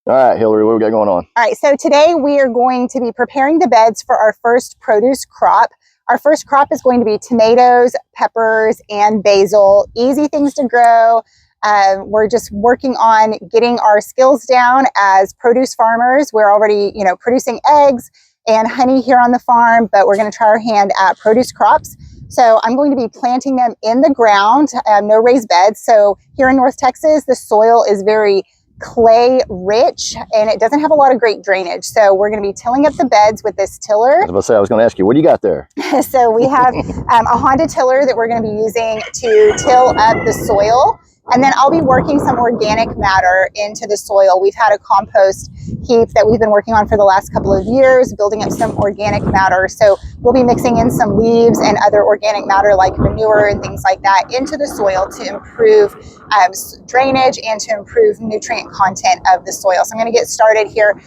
All right, Hillary, what we got going on? All right, so today we are going to be preparing the beds for our first produce crop. Our first crop is going to be tomatoes, peppers, and basil. Easy things to grow. We're just working on getting our skills down as produce farmers. We're already, producing eggs and honey here on the farm, but we're going to try our hand at produce crops. So I'm going to be planting them in the ground, no raised beds. So here in North Texas, the soil is very clay rich and it doesn't have a lot of great drainage. So we're going to be tilling up the beds with this tiller. I was going to ask you, what do you got there? So we have a Honda tiller that we're going to be using to till up the soil. And then I'll be working some organic matter into the soil. We've had a compost heap that we've been working on for the last couple of years, building up some organic matter. So we'll be mixing in some leaves and other organic matter like manure and things like that into the soil to improve drainage and to improve nutrient content of the soil. So I'm going to get started here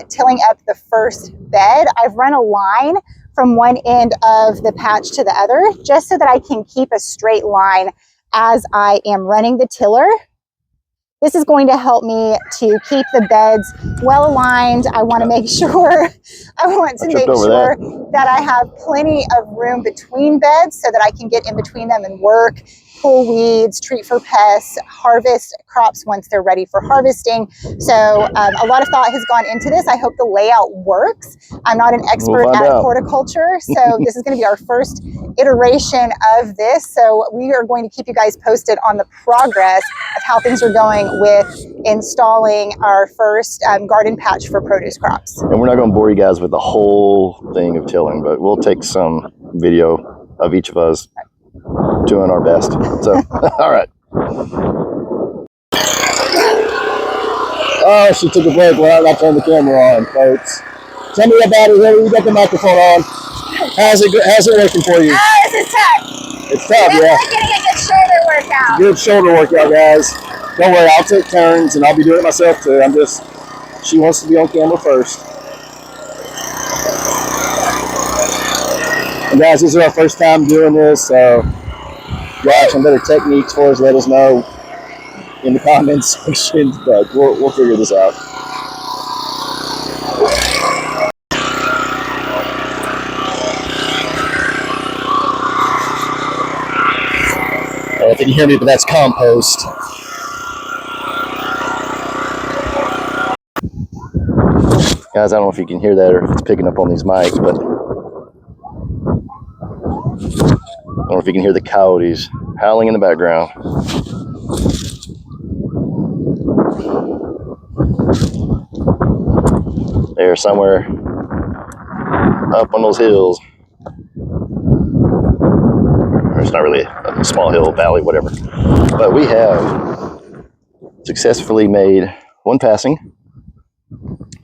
tilling up the first bed. I've run a line from one end of the patch to the other just so that I can keep a straight line as I am running the tiller. This is going to help me to keep the beds well aligned. I want to make sure, that I have plenty of room between beds so that I can get in between them and work, pull weeds, treat for pests, harvest crops once they're ready for harvesting. So a lot of thought has gone into this. I hope the layout works. I'm not an expert at horticulture, so this is going to be our first iteration of this. So we are going to keep you guys posted on the progress of how things are going with installing our first garden patch for produce crops. And we're not going to bore you guys with the whole thing of tilling, but we'll take some video of each of us doing our best. So, all right. Oh, she took a break. Well, I turned the camera on, folks. Tell me about it, Hillary. You got the microphone on. How's it working for you? Oh, this is tough. It's tough, yeah. We're getting a good shoulder workout. Good shoulder workout, guys. Don't worry, I'll take turns, and I'll be doing it myself, too. She wants to be on camera first. And guys, this is our first time doing this, so if you have some better techniques for us, let us know in the comments section, but we'll figure this out. If you can hear me, but that's compost. Guys, I don't know if you can hear that or if it's picking up on these mics, but I don't know if you can hear the coyotes howling in the background. They're somewhere up on those hills. Or it's not really a small hill, valley, whatever. But we have successfully made one passing.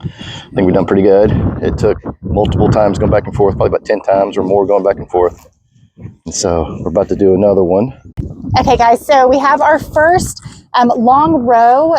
I think we've done pretty good. It took multiple times going back and forth, probably about 10 times or more going back and forth. And so we're about to do another one. Okay, guys, so we have our first long row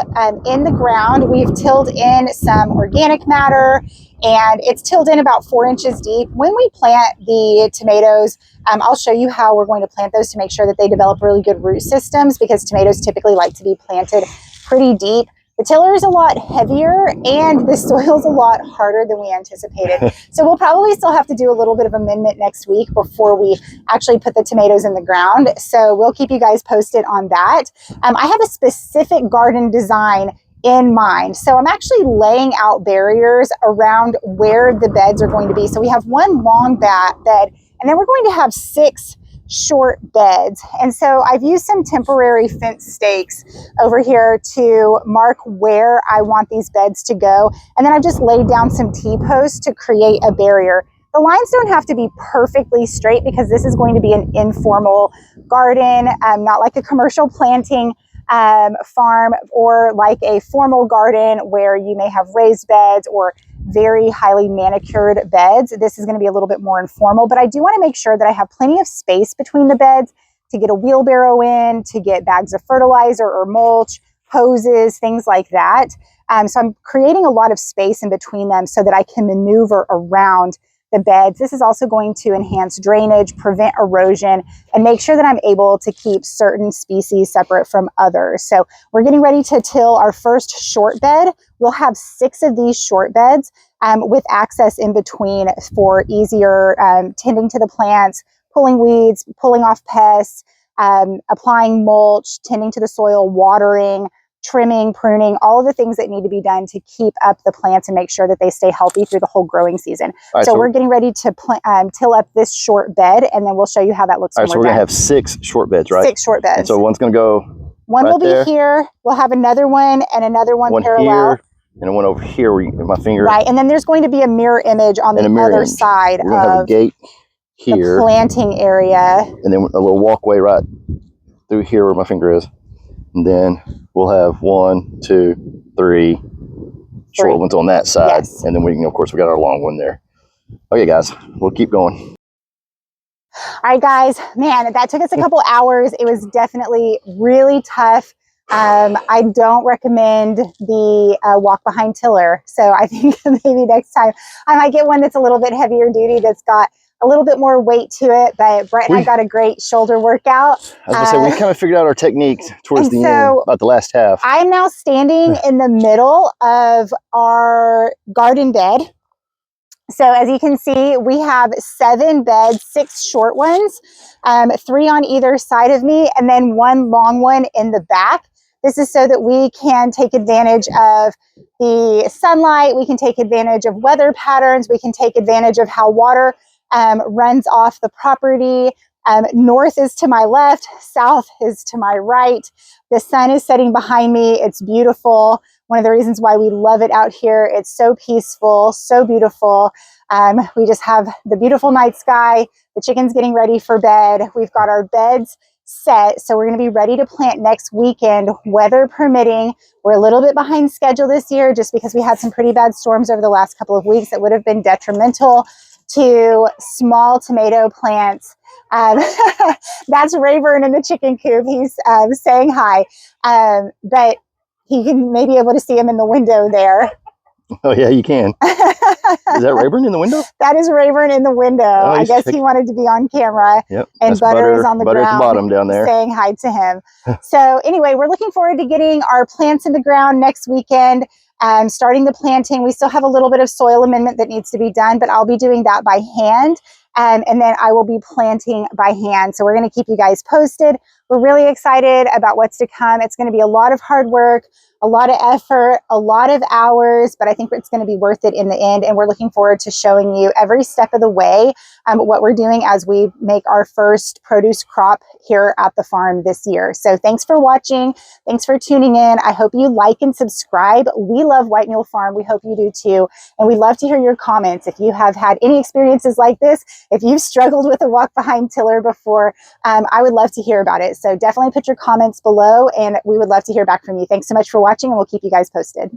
in the ground. We've tilled in some organic matter and it's tilled in about 4 inches deep. When we plant the tomatoes, I'll show you how we're going to plant those to make sure that they develop really good root systems, because tomatoes typically like to be planted pretty deep. The tiller is a lot heavier and the soil is a lot harder than we anticipated. So we'll probably still have to do a little bit of amendment next week before we actually put the tomatoes in the ground. So we'll keep you guys posted on that. I have a specific garden design in mind. So I'm actually laying out barriers around where the beds are going to be. So we have one long bed, and then we're going to have 6 short beds. And so I've used some temporary fence stakes over here to mark where I want these beds to go. And then I've just laid down some T-posts to create a barrier. The lines don't have to be perfectly straight because this is going to be an informal garden, not like a commercial planting farm or like a formal garden where you may have raised beds or very highly manicured beds. This is going to be a little bit more informal, but I do want to make sure that I have plenty of space between the beds to get a wheelbarrow in, to get bags of fertilizer or mulch, hoses, things like that. So I'm creating a lot of space in between them so that I can maneuver around the beds. This is also going to enhance drainage, prevent erosion, and make sure that I'm able to keep certain species separate from others. So we're getting ready to till our first short bed. We'll have 6 of these short beds with access in between for easier tending to the plants, pulling weeds, pulling off pests, applying mulch, tending to the soil, watering, trimming, pruning, all of the things that need to be done to keep up the plants and make sure that they stay healthy through the whole growing season. Right, so we're getting ready to till up this short bed, and then we'll show you how that looks. All right, so we're going to have 6 short beds, right? 6 short beds. And so one's going to go one right will be there. Here. We'll have another one and another one parallel. Here, and one over here where my finger. Right, and then there's going to be a mirror image on the other side we're going to have a gate here. The planting area. And then a little walkway right through here where my finger is. And then we'll have 1, 2, 3 short ones on that side. Yes. And then we can, of course, we got our long one there. Okay, guys, we'll keep going. All right, guys, man, that took us a couple hours. It was definitely really tough. I don't recommend the walk behind tiller. So I think maybe next time I might get one that's a little bit heavier duty, that's got a little bit more weight to it. But Brett and I got a great shoulder workout. I was gonna say, we kind of figured out our techniques towards the end, about the last half. I'm now standing in the middle of our garden bed. So as you can see, we have 7 beds, 6 short ones, 3 on either side of me, and then 1 long one in the back. This is so that we can take advantage of the sunlight. We can take advantage of weather patterns. We can take advantage of how water runs off the property. North is to my left, south is to my right. The sun is setting behind me. It's beautiful. One of the reasons why we love it out here. It's so peaceful, so beautiful. We just have the beautiful night sky. The chickens getting ready for bed. We've got our beds set. So we're going to be ready to plant next weekend, weather permitting. We're a little bit behind schedule this year just because we had some pretty bad storms over the last couple of weeks that would have been detrimental to small tomato plants. That's Rayburn in the chicken coop. He's saying hi. But he can maybe able to see him in the window there. Oh yeah, you can. Is that Rayburn in the window? That is Rayburn in the window. Oh, I guess he wanted to be on camera. Yep. And Butter is on the ground, at the bottom down there, saying hi to him. So anyway, we're looking forward to getting our plants in the ground next weekend. Starting the planting. We still have a little bit of soil amendment that needs to be done, but I'll be doing that by hand. And then I will be planting by hand. So we're going to keep you guys posted. We're really excited about what's to come. It's going to be a lot of hard work, a lot of effort, a lot of hours, but I think it's going to be worth it in the end. And we're looking forward to showing you every step of the way what we're doing as we make our first produce crop here at the farm this year. So thanks for watching. Thanks for tuning in. I hope you like and subscribe. We love White Mule Farm. We hope you do too. And we'd love to hear your comments. If you have had any experiences like this, if you've struggled with a walk behind tiller before, I would love to hear about it. So definitely put your comments below and we would love to hear back from you. Thanks so much for watching and we'll keep you guys posted.